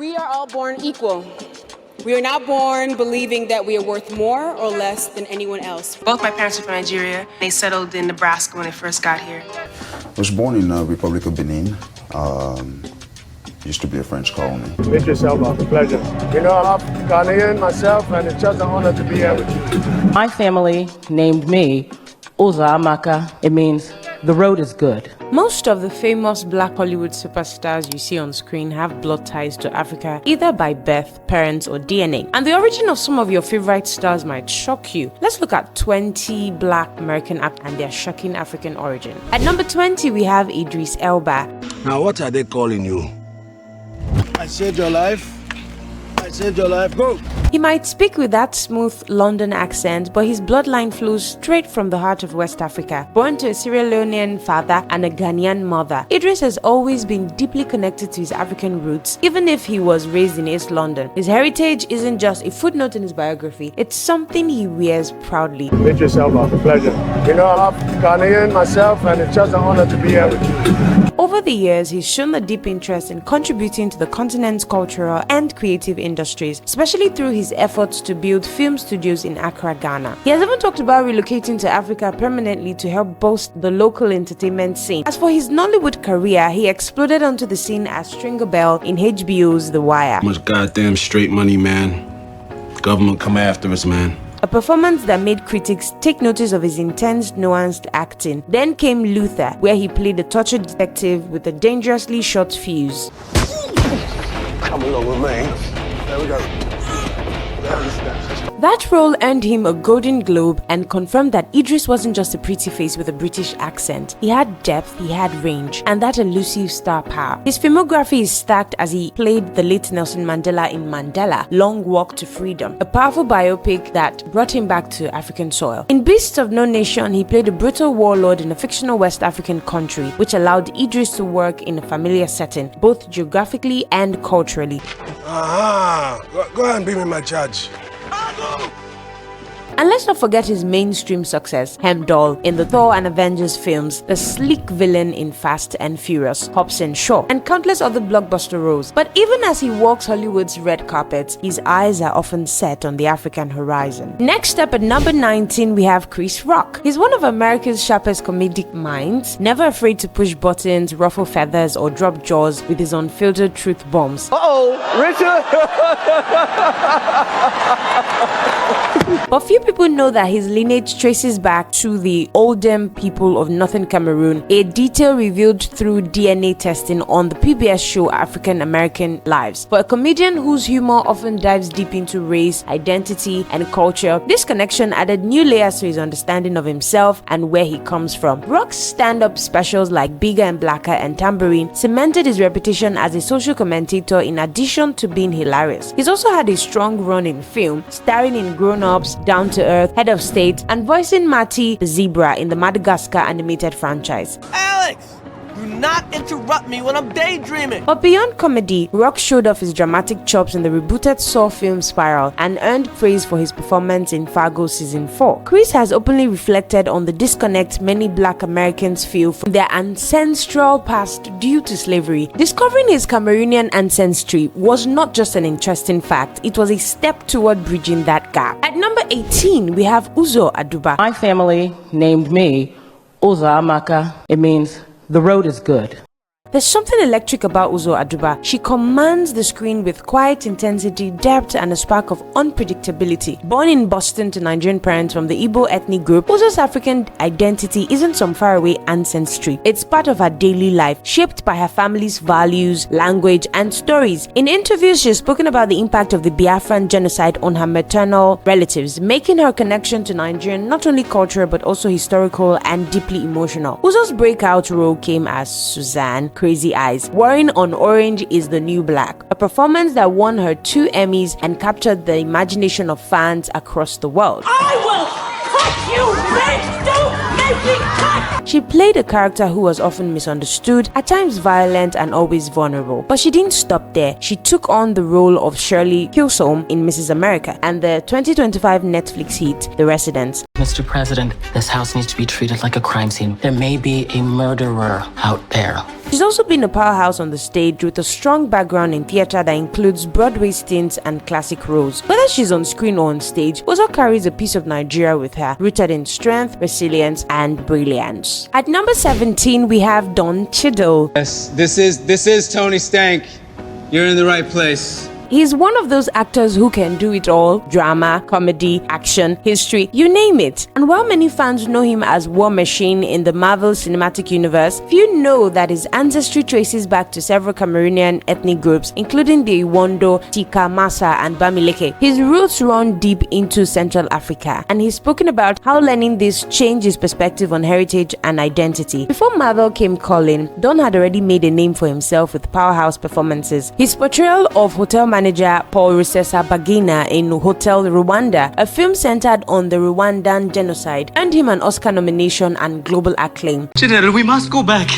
We are all born equal. We are not born believing that we are worth more or less than anyone else. Both my parents are from Nigeria. They settled in Nebraska when they first got here. I was born in the Republic of Benin. Used to be a French colony. Idris Elba, pleasure. You know, I'm Ghanaian myself, and it's just an honor to be here with you. My family named me Uzo Aduba. It means the road is good. Most of the famous Black Hollywood superstars you see on screen have blood ties to Africa, either by birth, parents, or DNA. And the origin of some of your favorite stars might shock you. Let's look at 20 Black American actors and their shocking African origin. At number 20, we have Idris Elba. Now, what are they calling you? I saved your life. I saved your life. Go! He might speak with that smooth London accent, but his bloodline flows straight from the heart of West Africa. Born to a Sierra Leonean father and a Ghanaian mother, Idris has always been deeply connected to his African roots, even if he was raised in East London. His heritage isn't just a footnote in his biography, it's something he wears proudly. Idris Elba, pleasure. You know, I'm Ghanaian myself, and it's just an honor to be here with you. Over the years, he's shown a deep interest in contributing to the continent's cultural and creative industries, especially through his efforts to build film studios in Accra, Ghana. He has even talked about relocating to Africa permanently to help boost the local entertainment scene. As for his Nollywood career, he exploded onto the scene as Stringer Bell in HBO's The Wire. Much goddamn straight money, man. Government come after us, man. A performance that made critics take notice of his intense, nuanced acting. Then came Luther, where he played a tortured detective with a dangerously short fuse. Come along with me. There we go. That role earned him a Golden Globe and confirmed that Idris wasn't just a pretty face with a British accent. He had depth, he had range, and that elusive star power. His filmography is stacked as he played the late Nelson Mandela in Mandela, Long Walk to Freedom, a powerful biopic that brought him back to African soil. In Beasts of No Nation, he played a brutal warlord in a fictional West African country, which allowed Idris to work in a familiar setting, both geographically and culturally. Go ahead and be me my judge. And let's not forget his mainstream success, Hemdall in the Thor and Avengers films, the sleek villain in Fast and Furious, Hobbs and Shaw, and countless other blockbuster roles. But even as he walks Hollywood's red carpets, his eyes are often set on the African horizon. Next up at number 19, we have Chris Rock. He's one of America's sharpest comedic minds, never afraid to push buttons, ruffle feathers, or drop jaws with his unfiltered truth bombs. Richard! But few people know that his lineage traces back to the Oldem people of northern Cameroon, a detail revealed through DNA testing on the PBS show African American Lives. For a comedian whose humor often dives deep into race, identity, and culture, this connection added new layers to his understanding of himself and where he comes from. Rock's stand-up specials like Bigger and Blacker and Tambourine cemented his reputation as a social commentator in addition to being hilarious. He's also had a strong run in film, starring in Grown Ups, Down to Earth, Head of State, and voicing Matty the Zebra in the Madagascar animated franchise. Alex! Do not interrupt me when I'm daydreaming! But beyond comedy, Rock showed off his dramatic chops in the rebooted Saw film Spiral and earned praise for his performance in Fargo Season 4. Chris has openly reflected on the disconnect many Black Americans feel from their ancestral past due to slavery. Discovering his Cameroonian ancestry was not just an interesting fact, it was a step toward bridging that gap. At number 18, we have Uzo Aduba. My family named me Uzo Aduba. It means the road is good. There's something electric about Uzo Aduba. She commands the screen with quiet intensity, depth, and a spark of unpredictability. Born in Boston to Nigerian parents from the Igbo ethnic group, Uzo's African identity isn't some faraway ancestry. It's part of her daily life, shaped by her family's values, language, and stories. In interviews, she's spoken about the impact of the Biafran genocide on her maternal relatives, making her connection to Nigerian not only cultural but also historical and deeply emotional. Uzo's breakout role came as Suzanne, Crazy Eyes. Wearing on Orange is the New Black, a performance that won her 2 Emmys and captured the imagination of fans across the world. I will cut you, bitch! Don't make me cut! She played a character who was often misunderstood, at times violent and always vulnerable. But she didn't stop there. She took on the role of Shirley Kilsom in Mrs. America and the 2025 Netflix hit The Residents. Mr. President, this house needs to be treated like a crime scene. There may be a murderer out there. She's also been a powerhouse on the stage with a strong background in theater that includes Broadway stints and classic roles. Whether she's on screen or on stage, Uzo carries a piece of Nigeria with her, rooted in strength, resilience, and brilliance. At number 17, we have Don Cheadle. Yes, this is Tony Stank. You're in the right place. He's one of those actors who can do it all: drama, comedy, action, history, you name it. And while many fans know him as War Machine in the Marvel Cinematic Universe, few know that his ancestry traces back to several Cameroonian ethnic groups, including the Iwondo, Tika, Mensah, and Bamileke. His roots run deep into Central Africa, and he's spoken about how learning this changed his perspective on heritage and identity. Before Marvel came calling, Don had already made a name for himself with powerhouse performances. His portrayal of hotel manager Paul Rusesa Bagina in Hotel Rwanda, a film centered on the Rwandan genocide, earned him an Oscar nomination and global acclaim. General, we must go back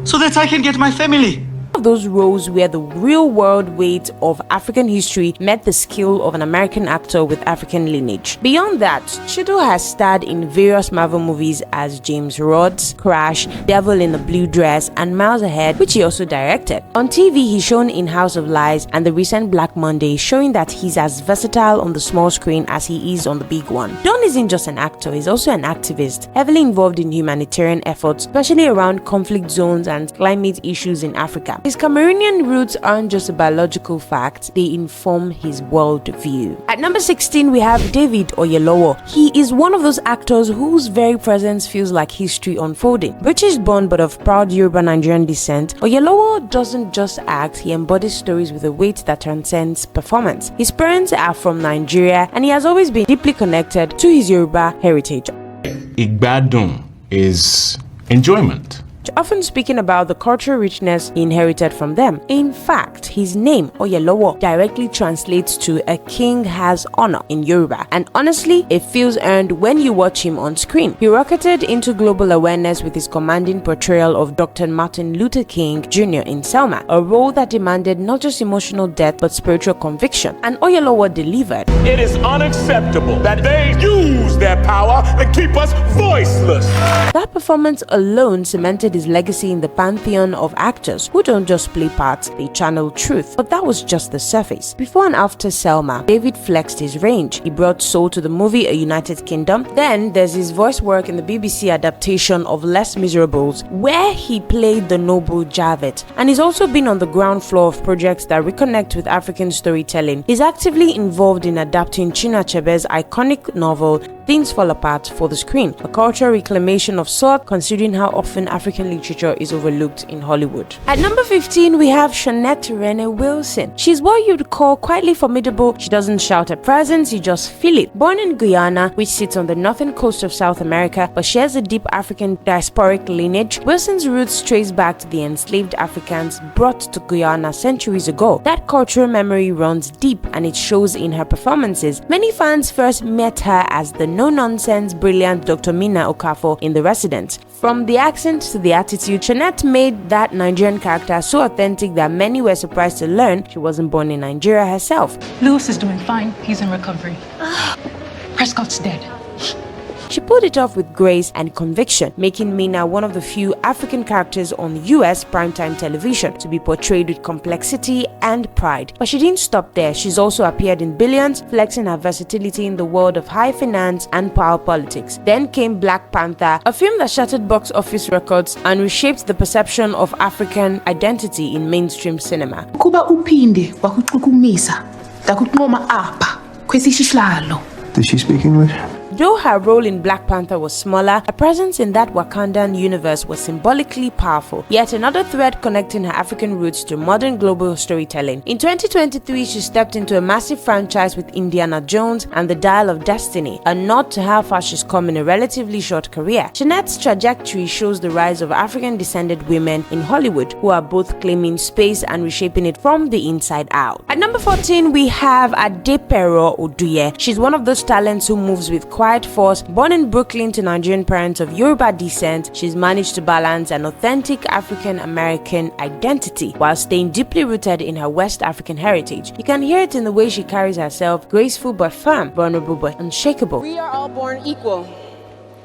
so that I can get my family. Of those roles where the real-world weight of African history met the skill of an American actor with African lineage. Beyond that, Cheadle has starred in various Marvel movies as James Rhodes, Crash, Devil in a Blue Dress, and Miles Ahead, which he also directed. On TV, he's shown in House of Lies and the recent Black Monday, showing that he's as versatile on the small screen as he is on the big one. Don isn't just an actor, he's also an activist, heavily involved in humanitarian efforts, especially around conflict zones and climate issues in Africa. His Cameroonian roots aren't just a biological fact, they inform his worldview. At number 16, we have David Oyelowo. He is one of those actors whose very presence feels like history unfolding. British-born but of proud Yoruba Nigerian descent, Oyelowo doesn't just act, he embodies stories with a weight that transcends performance. His parents are from Nigeria, and he has always been deeply connected to his Yoruba heritage. Igbadun is enjoyment. Often speaking about the cultural richness he inherited from them. In fact, his name, Oyelowo, directly translates to "a king has honor" in Yoruba, and honestly, it feels earned when you watch him on screen. He rocketed into global awareness with his commanding portrayal of Dr. Martin Luther King Jr. in Selma, a role that demanded not just emotional depth but spiritual conviction, and Oyelowo delivered. It is unacceptable that they use their power to keep us voiceless. That performance alone cemented his legacy in the pantheon of actors who don't just play parts, they channel truth. But that was just the surface. Before and after Selma, David flexed his range. He brought soul to the movie A United Kingdom. Then there's his voice work in the BBC adaptation of Les Miserables, where he played the noble Javert. And he's also been on the ground floor of projects that reconnect with African storytelling. He's actively involved in adapting Chinua Achebe's iconic novel Things Fall Apart for the screen, a cultural reclamation of sort considering how often African literature is overlooked in Hollywood. At number 15, we have Shaunette Renee Wilson. She's what you'd call quietly formidable. She doesn't shout her presence, you just feel it. Born in Guyana, which sits on the northern coast of South America, but shares a deep African diasporic lineage, Wilson's roots trace back to the enslaved Africans brought to Guyana centuries ago. That cultural memory runs deep, and it shows in her performances. Many fans first met her as the no-nonsense, brilliant Dr. Mina Okafor in The Resident. From the accent to the attitude, Shaunette made that Nigerian character so authentic that many were surprised to learn she wasn't born in Nigeria herself. Lewis is doing fine. He's in recovery. Prescott's dead. She pulled it off with grace and conviction, making Mina one of the few African characters on US primetime television to be portrayed with complexity and pride. But she didn't stop there. She's also appeared in Billions, flexing her versatility in the world of high finance and power politics. Then came Black Panther, a film that shattered box office records and reshaped the perception of African identity in mainstream cinema. Kuba upinde wakuchukumisa takunqoma apha kwesisihlalo. Does she speak English? Though her role in Black Panther was smaller, her presence in that Wakandan universe was symbolically powerful, yet another thread connecting her African roots to modern global storytelling. In 2023, she stepped into a massive franchise with Indiana Jones and the Dial of Destiny, a nod to how far she's come in a relatively short career. Shaunette's trajectory shows the rise of African-descended women in Hollywood who are both claiming space and reshaping it from the inside out. At number 14, we have Adepero Oduye. She's one of those talents who moves with quiet quiet force. Born in Brooklyn to Nigerian parents of Yoruba descent, she's managed to balance an authentic African-American identity while staying deeply rooted in her West African heritage. You can hear it in the way she carries herself, graceful but firm, vulnerable but unshakable. We are all born equal.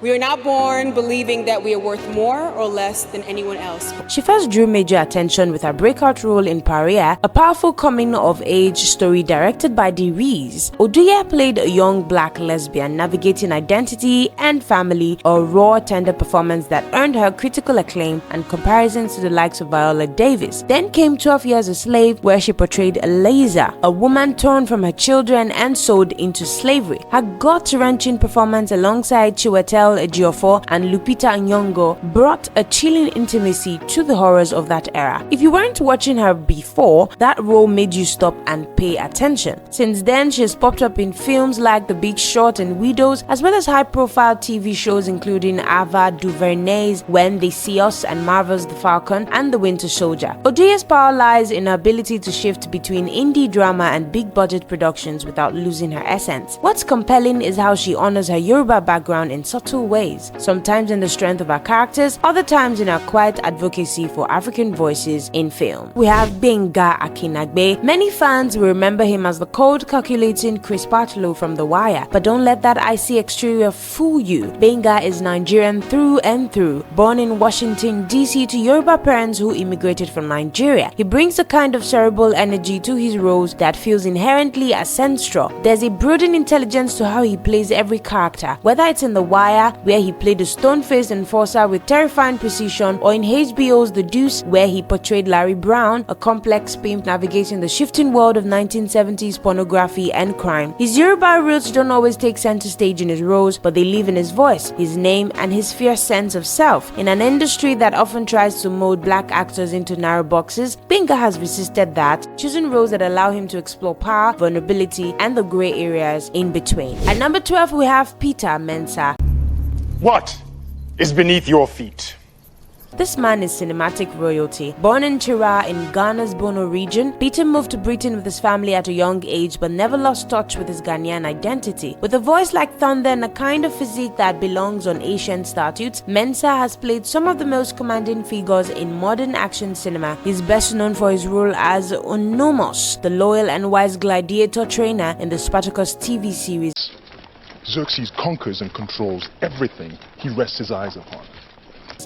We are not born believing that we are worth more or less than anyone else. She first drew major attention with her breakout role in Paria, a powerful coming-of-age story directed by Idris. Oduye played a young black lesbian navigating identity and family, a raw, tender performance that earned her critical acclaim and comparisons to the likes of Viola Davis. Then came 12 Years a Slave, where she portrayed Eliza, a woman torn from her children and sold into slavery. Her gut-wrenching performance alongside Chiwetel Ejiofor and Lupita Nyong'o brought a chilling intimacy to the horrors of that era. If you weren't watching her before, that role made you stop and pay attention. Since then, she has popped up in films like The Big Short and Widows, as well as high-profile TV shows including Ava DuVernay's When They See Us and Marvel's The Falcon and The Winter Soldier. Oduye's power lies in her ability to shift between indie drama and big-budget productions without losing her essence. What's compelling is how she honors her Yoruba background in subtle ways, sometimes in the strength of her characters, other times in her quiet advocacy for African voices in film. We have Gbenga Akinnagbe. Many fans will remember him as the cold, calculating Chris Partlow from The Wire, but don't let that icy exterior fool you. Gbenga is Nigerian through and through. Born in Washington, D.C. to Yoruba parents who immigrated from Nigeria, he brings a kind of cerebral energy to his roles that feels inherently ancestral. There's a brooding intelligence to how he plays every character, whether it's in The Wire, where he played a stone-faced enforcer with terrifying precision, or in HBO's The Deuce, where he portrayed Larry Brown, a complex pimp navigating the shifting world of 1970s pornography and crime. His Yoruba roots don't always take center stage in his roles, but they live in his voice, his name, and his fierce sense of self. In an industry that often tries to mold black actors into narrow boxes, Gbenga has resisted that, choosing roles that allow him to explore power, vulnerability, and the gray areas in between. At number 12, we have Peter Mensah. What is beneath your feet? This man is cinematic royalty. Born in Chira in Ghana's Bono region, Peter moved to Britain with his family at a young age but never lost touch with his Ghanaian identity. With a voice like thunder and a kind of physique that belongs on Asian statues, Mensah has played some of the most commanding figures in modern action cinema. He's best known for his role as Onomos, the loyal and wise gladiator trainer in the Spartacus TV series. Xerxes conquers and controls everything he rests his eyes upon.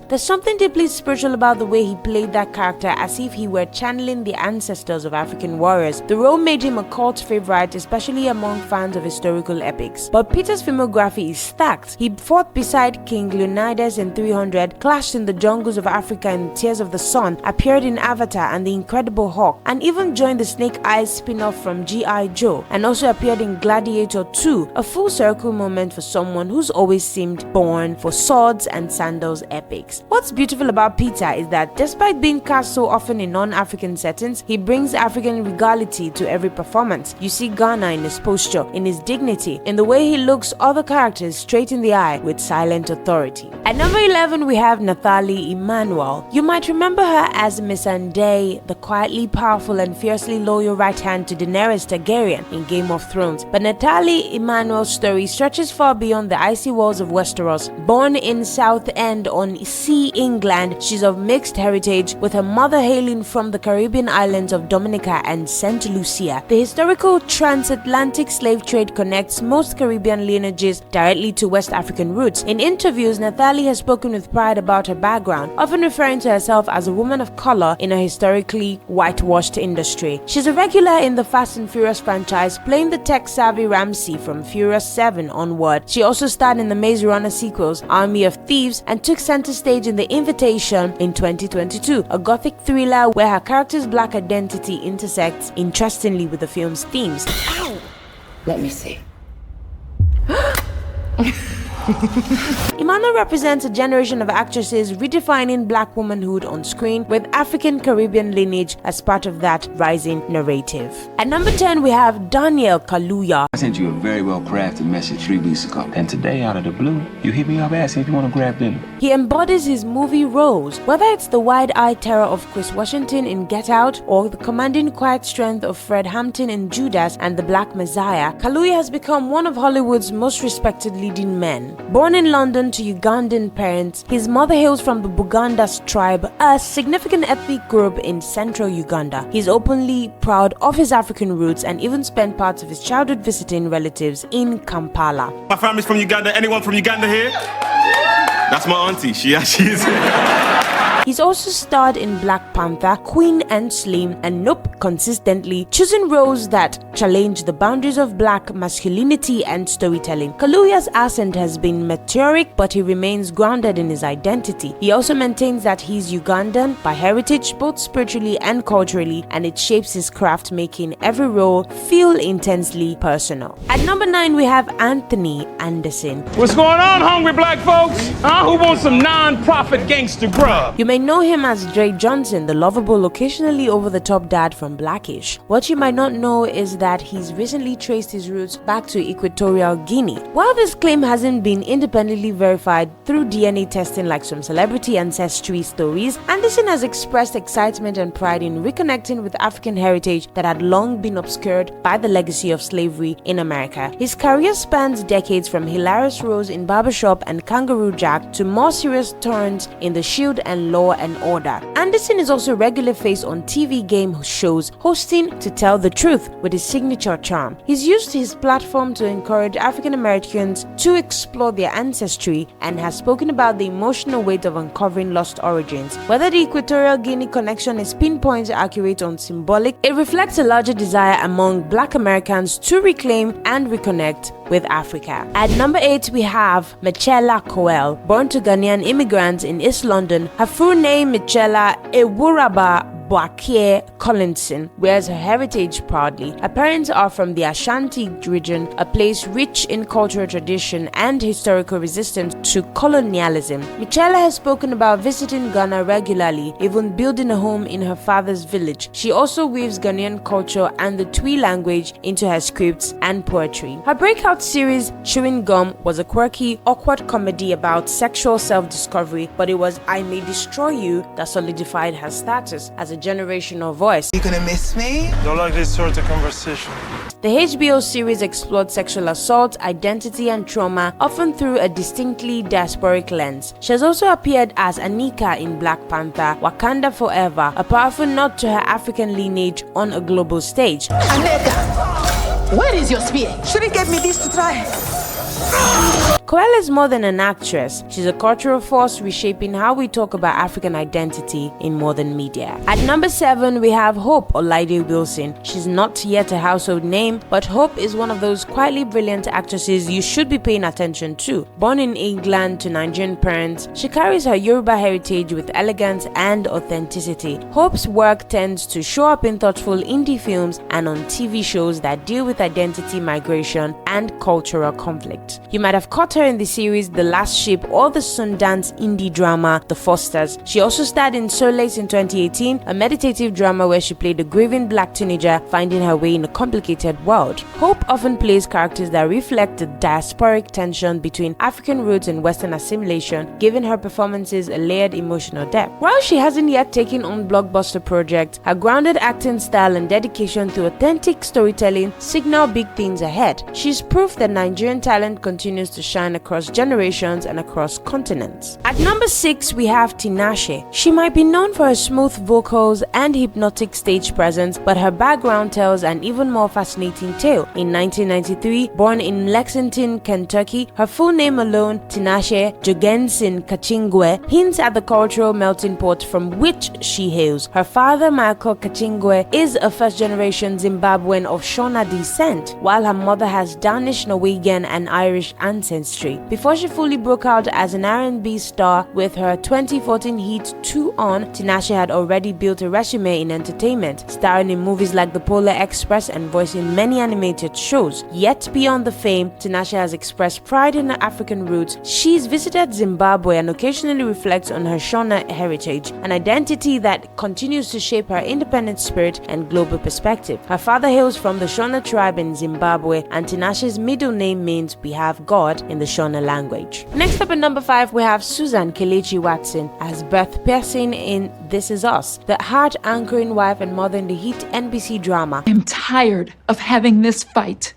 There's something deeply spiritual about the way he played that character, as if he were channeling the ancestors of African warriors. The role made him a cult favorite, especially among fans of historical epics. But Peter's filmography is stacked. He fought beside King Leonidas in 300, clashed in the jungles of Africa in Tears of the Sun, appeared in Avatar and The Incredible Hulk, and even joined the Snake Eyes spin-off from G.I. Joe, and also appeared in Gladiator 2, a full circle moment for someone who's always seemed born for swords and sandals epics. What's beautiful about Peter is that despite being cast so often in non-African settings, he brings African regality to every performance. You see Ghana in his posture, in his dignity, in the way he looks other characters straight in the eye with silent authority. At number 11, we have Nathalie Emmanuel. You might remember her as Missandei, the quietly powerful and fiercely loyal right hand to Daenerys Targaryen in Game of Thrones. But Nathalie Emmanuel's story stretches far beyond the icy walls of Westeros. Born in Southend on Sea, England, she's of mixed heritage, with her mother hailing from the Caribbean islands of Dominica and St. Lucia. The historical transatlantic slave trade connects most Caribbean lineages directly to West African roots. In interviews, Nathalie has spoken with pride about her background, often referring to herself as a woman of color in a historically whitewashed industry. She's a regular in the Fast and Furious franchise, playing the tech-savvy Ramsey from Furious 7 onward. She also starred in the Maze Runner sequels, Army of Thieves, and took center stage in The Invitation in 2022, a gothic thriller where her character's black identity intersects interestingly with the film's themes. Ow! Let me see. Emmanuel represents a generation of actresses redefining black womanhood on screen with African Caribbean lineage as part of that rising narrative. At number 10, we have Daniel Kaluuya. I sent you a very well crafted message 3 weeks ago, and today, out of the blue, you hit me up asking if you want to grab dinner. He embodies his movie roles, whether it's the wide-eyed terror of Chris Washington in Get Out or the commanding quiet strength of Fred Hampton in Judas and the Black Messiah. Kaluuya has become one of Hollywood's most respected leading men. Born in London to Ugandan parents, his mother hails from the Bugandas tribe, a significant ethnic group in central Uganda. He's openly proud of his African roots and even spent parts of his childhood visiting relatives in Kampala. My family's from Uganda. Anyone from Uganda here? That's my auntie. She is. He's also starred in Black Panther, Queen and Slim, and Nope consistently, choosing roles that challenge the boundaries of black masculinity and storytelling. Kaluuya's accent has been meteoric, but he remains grounded in his identity. He also maintains that he's Ugandan by heritage, both spiritually and culturally, and it shapes his craft, making every role feel intensely personal. At number 9, we have Anthony Anderson. What's going on, hungry black folks? Who wants some non-profit gangster grub? You may know him as Dre Johnson, the lovable, occasionally over-the-top dad from Blackish. What you might not know is that he's recently traced his roots back to Equatorial Guinea. While this claim hasn't been independently verified through DNA testing like some celebrity ancestry stories, Anderson has expressed excitement and pride in reconnecting with African heritage that had long been obscured by the legacy of slavery in America. His career spans decades, from hilarious roles in Barbershop and Kangaroo Jack to more serious turns in The Shield and Law and Order. Anderson is also a regular face on TV game shows, hosting To Tell the Truth with his signature charm. He's used his platform to encourage African Americans to explore their ancestry and has spoken about the emotional weight of uncovering lost origins. Whether the Equatorial Guinea connection is pinpoint accurate or symbolic, it reflects a larger desire among Black Americans to reclaim and reconnect with Africa. At number 8, we have Michaela Coel. Born to Ghanaian immigrants in East London, her full name Michaela Ewuraba Boakie Collinson wears her heritage proudly. Her parents are from the Ashanti region, a place rich in cultural tradition and historical resistance to colonialism. Michaela has spoken about visiting Ghana regularly, even building a home in her father's village. She also weaves Ghanaian culture and the Twi language into her scripts and poetry. Her breakout series, Chewing Gum, was a quirky, awkward comedy about sexual self-discovery, but it was I May Destroy You that solidified her status as a generational voice. You gonna miss me? Don't like this sort of conversation. The HBO series explored sexual assault, identity, and trauma, often through a distinctly diasporic lens. She has also appeared as Anika in Black Panther, Wakanda Forever, a powerful nod to her African lineage on a global stage. Anika, where is your spear? Shouldn't give me this to try. Coel is more than an actress. She's a cultural force reshaping how we talk about African identity in modern media. At number 7, we have Hope Olaide Wilson. She's not yet a household name, but Hope is one of those quietly brilliant actresses you should be paying attention to. Born in England to Nigerian parents, she carries her Yoruba heritage with elegance and authenticity. Hope's work tends to show up in thoughtful indie films and on TV shows that deal with identity, migration, and cultural conflict. You might have caught her in the series The Last Ship or the Sundance indie drama The Fosters. She also starred in Solace in 2018, a meditative drama where she played a grieving black teenager finding her way in a complicated world. Hope often plays characters that reflect the diasporic tension between African roots and Western assimilation, giving her performances a layered emotional depth. While she hasn't yet taken on blockbuster projects, her grounded acting style and dedication to authentic storytelling signal big things ahead. She's proof that Nigerian talent continues to shine across generations and across continents. At number 6, we have Tinashe. She might be known for her smooth vocals and hypnotic stage presence, but her background tells an even more fascinating tale. In 1993, born in Lexington, Kentucky, her full name alone, Tinashe Jogensen Kachingwe, hints at the cultural melting pot from which she hails. Her father, Michael Kachingwe, is a first-generation Zimbabwean of Shona descent, while her mother has Danish, Norwegian, and Irish ancestry. industry. Before she fully broke out as an R&B star with her 2014 hit 2 On, Tinashe had already built a resume in entertainment, starring in movies like The Polar Express and voicing many animated shows. Yet beyond the fame, Tinashe has expressed pride in her African roots. She's visited Zimbabwe and occasionally reflects on her Shaunette heritage, an identity that continues to shape her independent spirit and global perspective. Her father hails from the Shaunette tribe in Zimbabwe, and Tinashe's middle name means "we have God" in the Shaunette language. Next up at number 5, we have Susan Kelechi Watson as Beth Pearson in This Is Us, the heart-anchoring wife and mother in the hit NBC drama. I'm tired of having this fight.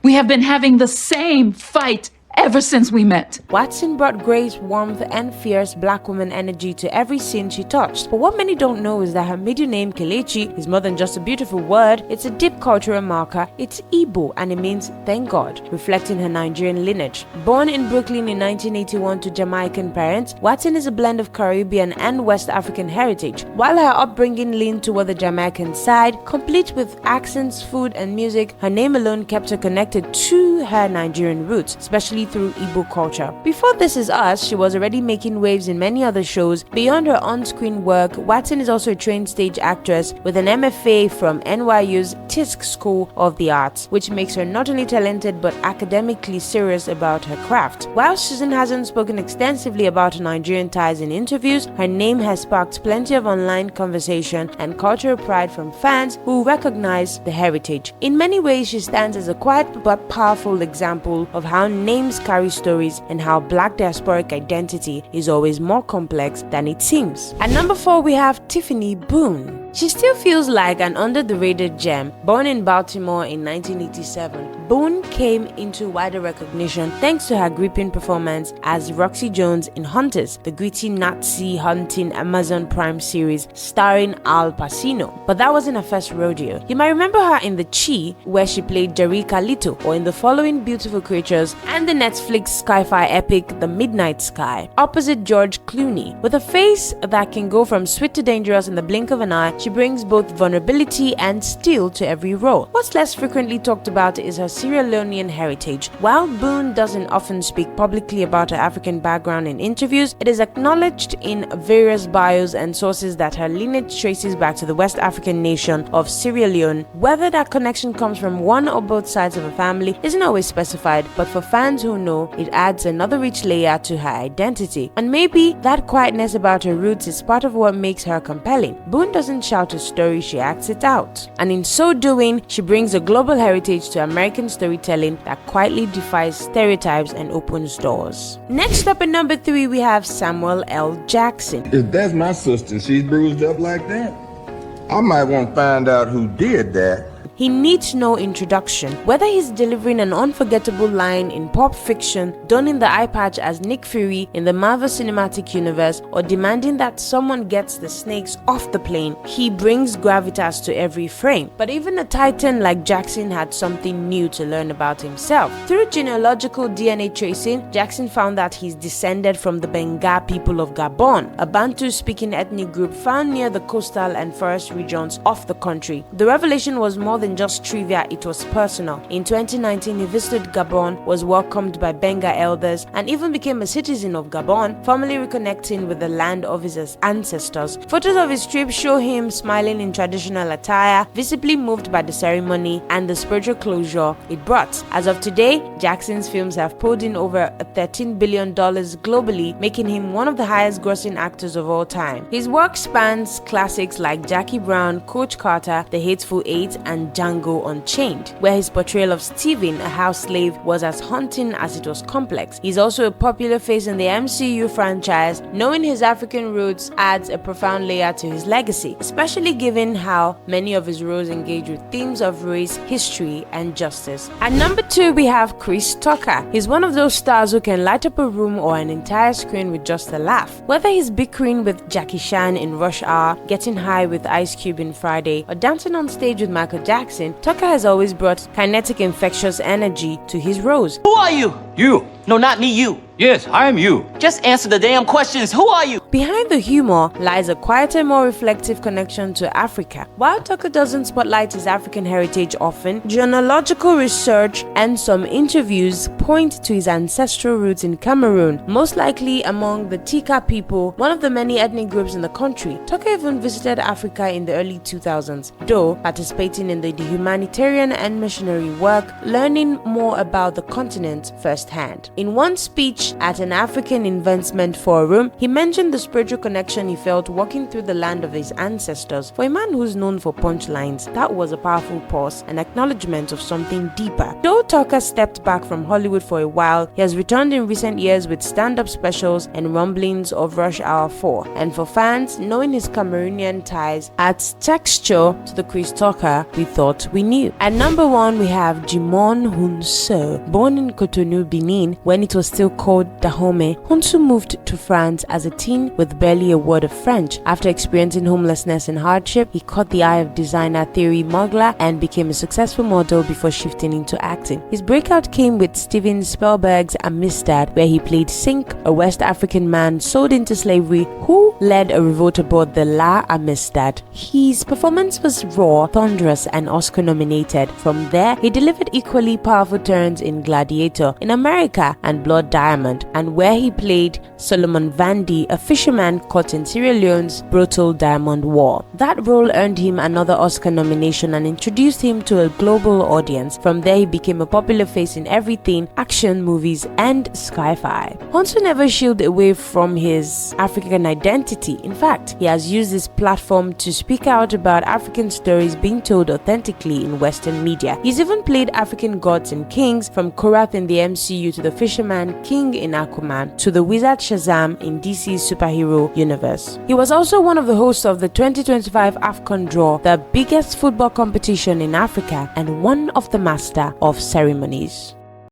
We have been having the same fight ever since we met. Watson brought grace, warmth, and fierce black woman energy to every scene she touched. But what many don't know is that her middle name, Kelechi, is more than just a beautiful word. It's a deep cultural marker. It's Igbo, and it means thank God, reflecting her Nigerian lineage. Born in Brooklyn in 1981 to Jamaican parents, Watson is a blend of Caribbean and West African heritage. While her upbringing leaned toward the Jamaican side, complete with accents, food, and music, her name alone kept her connected to her Nigerian roots, especially through Igbo culture. Before This Is Us, she was already making waves in many other shows. Beyond her on-screen work, Watson is also a trained stage actress with an MFA from NYU's TISC School of the Arts, which makes her not only talented but academically serious about her craft. While Susan hasn't spoken extensively about her Nigerian ties in interviews, her name has sparked plenty of online conversation and cultural pride from fans who recognize the heritage. In many ways, she stands as a quiet but powerful example of how names carry stories and how black diasporic identity is always more complex than it seems. At number 4, we have Tiffany Boone. She still feels like an under-the-radar gem. Born in Baltimore in 1987, Boone came into wider recognition thanks to her gripping performance as Roxy Jones in Hunters, the gritty Nazi hunting Amazon Prime series starring Al Pacino. But that wasn't her first rodeo. You might remember her in The Chi, where she played Jerika Lito, or in The Following Beautiful Creatures and the Netflix sci-fi epic The Midnight Sky, opposite George Clooney. With a face that can go from sweet to dangerous in the blink of an eye, she brings both vulnerability and steel to every role. What's less frequently talked about is her Sierra Leonean heritage. While Boone doesn't often speak publicly about her African background in interviews, it is acknowledged in various bios and sources that her lineage traces back to the West African nation of Sierra Leone. Whether that connection comes from one or both sides of a family isn't always specified, but for fans who know, it adds another rich layer to her identity. And maybe that quietness about her roots is part of what makes her compelling. Boone doesn't shout a story, she acts it out. And in so doing, she brings a global heritage to American storytelling that quietly defies stereotypes and opens doors. Next up at number 3, we have Samuel L. Jackson. If that's my sister and she's bruised up like that, I might want to find out who did that. He needs no introduction. Whether he's delivering an unforgettable line in Pulp Fiction, donning the eye patch as Nick Fury in the Marvel Cinematic Universe, or demanding that someone gets the snakes off the plane, he brings gravitas to every frame. But even a titan like Jackson had something new to learn about himself. Through genealogical DNA tracing, Jackson found that he's descended from the Gbenga people of Gabon, a Bantu-speaking ethnic group found near the coastal and forest regions of the country. The revelation was more than just trivia, it was personal. In 2019, he visited Gabon, was welcomed by Gbenga elders, and even became a citizen of Gabon, formally reconnecting with the land of his ancestors. Photos of his trip show him smiling in traditional attire, visibly moved by the ceremony and the spiritual closure it brought. As of today, Jackson's films have pulled in over $13 billion globally, making him one of the highest grossing actors of all time. His work spans classics like Jackie Brown, Coach Carter, The Hateful Eight, and Django Unchained, where his portrayal of Steven, a house slave, was as haunting as it was complex. He's also a popular face in the MCU franchise. Knowing his African roots adds a profound layer to his legacy, especially given how many of his roles engage with themes of race, history, and justice. At number 2, we have Chris Tucker. He's one of those stars who can light up a room or an entire screen with just a laugh. Whether he's bickering with Jackie Chan in Rush Hour, getting high with Ice Cube in Friday, or dancing on stage with Michael Jackson, Tucker has always brought kinetic, infectious energy to his roles. Who are you? You. No, not me, you. Yes, I am you. Just answer the damn questions. Who are you? Behind the humor lies a quieter, more reflective connection to Africa. While Tucker doesn't spotlight his African heritage often, genealogical research and some interviews point to his ancestral roots in Cameroon, most likely among the Tika people, one of the many ethnic groups in the country. Tucker even visited Africa in the early 2000s, though participating in the humanitarian and missionary work, learning more about the continent firsthand. In one speech at an African Investment Forum, he mentioned the spiritual connection he felt walking through the land of his ancestors. For a man who's known for punchlines, that was a powerful pause, an acknowledgement of something deeper. Though Tucker stepped back from Hollywood for a while, he has returned in recent years with stand-up specials and rumblings of Rush Hour 4. And for fans, knowing his Cameroonian ties adds texture to the Chris Tucker we thought we knew. At number 1, we have Djimon Hounsou. Born in Cotonou, Benin, when it was still called Dahomey, Hounsou moved to France as a teen with barely a word of French. After experiencing homelessness and hardship, he caught the eye of designer Thierry Mugler and became a successful model before shifting into acting. His breakout came with Steven Spielberg's Amistad, where he played Sink, a West African man sold into slavery who led a revolt aboard the La Amistad. His performance was raw, thunderous, and Oscar-nominated. From there, he delivered equally powerful turns in Gladiator, in America, and Blood Diamond, and where he played Solomon Vandy, a fisherman caught in Sierra Leone's brutal Diamond War. That role earned him another Oscar nomination and introduced him to a global audience. From there, he became a popular face in everything, action movies, and sci-fi. Hounsou never shied away from his African identity. In fact, he has used his platform to speak out about African stories being told authentically in Western media. He's even played African gods and kings, from Korath in the MCU to the Fisherman King in Aquaman to the Wizard Shazam in DC's superhero universe. He was also one of the hosts of the 2025 AFCON Draw, the biggest football competition in Africa, and one of the master of ceremonies.